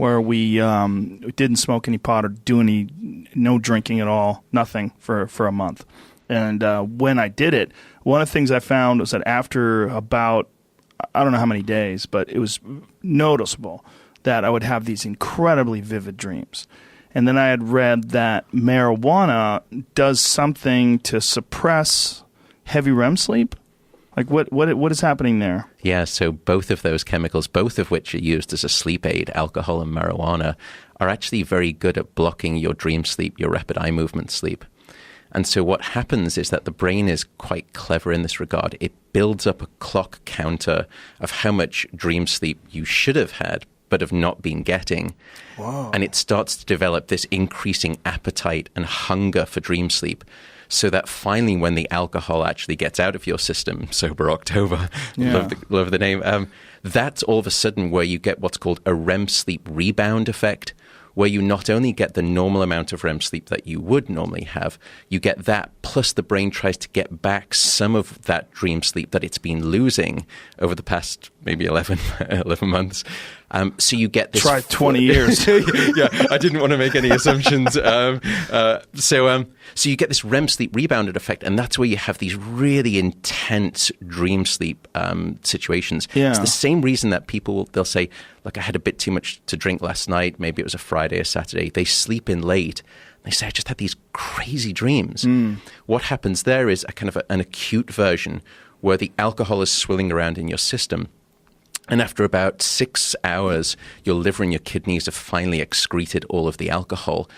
where we didn't smoke any pot or no drinking at all, nothing for a month. And when I did it, one of the things I found was that after about, I don't know how many days, but it was noticeable that I would have these incredibly vivid dreams. And then I had read that marijuana does something to suppress heavy REM sleep. Like what is happening there? Yeah, so both of those chemicals, both of which are used as a sleep aid, alcohol and marijuana, are actually very good at blocking your dream sleep, your rapid eye movement sleep. And so what happens is that the brain is quite clever in this regard. It builds up a clock counter of how much dream sleep you should have had but have not been getting. Whoa. And it starts to develop this increasing appetite and hunger for dream sleep, so that finally when the alcohol actually gets out of your system, Sober October, Yeah. love the name, that's all of a sudden where you get what's called a REM sleep rebound effect, where you not only get the normal amount of REM sleep that you would normally have, you get that, plus the brain tries to get back some of that dream sleep that it's been losing over the past maybe 11 months. So you get this... Try 20 years. Yeah, I didn't want to make any assumptions. So you get this REM sleep rebounded effect, and that's where you have these really intense dream sleep situations. Yeah. It's the same reason that people, they'll say, look, I had a bit too much to drink last night. Maybe it was a Friday or Saturday. They sleep in late. They say, I just had these crazy dreams. What happens there is a kind of an acute version where the alcohol is swirling around in your system. And after about 6 hours, your liver and your kidneys have finally excreted all of the alcohol.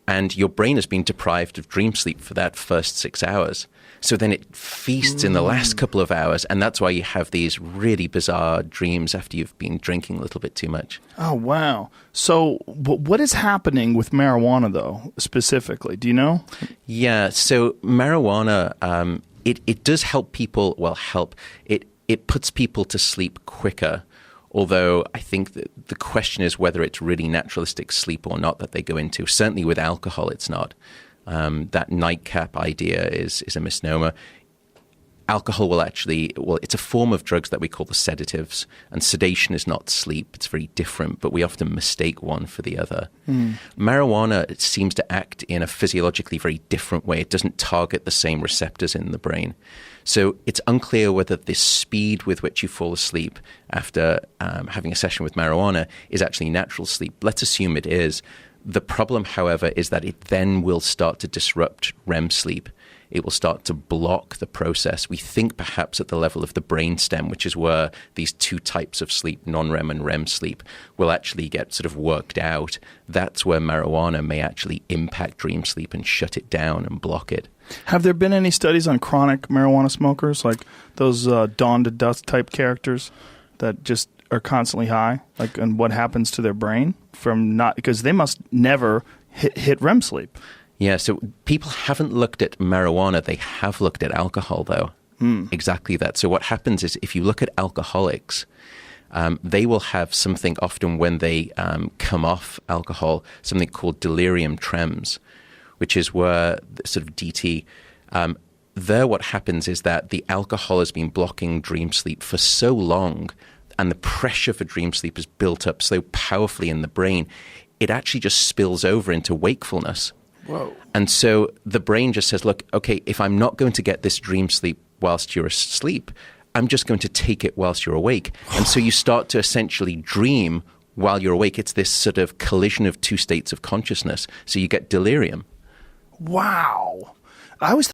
And your brain has been deprived of dream sleep for that first 6 hours. So then it feasts in the last couple of hours. And that's why you have these really bizarre dreams after you've been drinking a little bit too much. Oh, wow. So what is happening with marijuana, though, specifically? Do you know? Yeah, so marijuana, it does help people, it puts people to sleep quicker. Although I think that the question is whether it's really naturalistic sleep or not that they go into. Certainly with alcohol, it's not. That nightcap idea is a misnomer. Alcohol will it's a form of drugs that we call the sedatives, and sedation is not sleep. It's very different, but we often mistake one for the other. Marijuana, it seems to act in a physiologically very different way. It doesn't target the same receptors in the brain. So it's unclear whether the speed with which you fall asleep after having a session with marijuana is actually natural sleep. Let's assume it is. The problem, however, is that it then will start to disrupt REM sleep. It will start to block the process. We think perhaps at the level of the brainstem, which is where these two types of sleep, non-REM and REM sleep, will actually get sort of worked out. That's where marijuana may actually impact dream sleep and shut it down and block it. Have there been any studies on chronic marijuana smokers, like those dawn to dusk type characters that just are constantly high, like, and what happens to their brain from not, because they must never hit REM sleep? Yeah, so people haven't looked at marijuana. They have looked at alcohol, though. Exactly that. So what happens is if you look at alcoholics, they will have something often when they come off alcohol, something called delirium tremens, which is where sort of DT, there what happens is that the alcohol has been blocking dream sleep for so long, and the pressure for dream sleep is built up so powerfully in the brain, it actually just spills over into wakefulness. Whoa. And so the brain just says, look, okay, if I'm not going to get this dream sleep whilst you're asleep, I'm just going to take it whilst you're awake. And so you start to essentially dream while you're awake. It's this sort of collision of two states of consciousness. So you get delirium. Wow. I was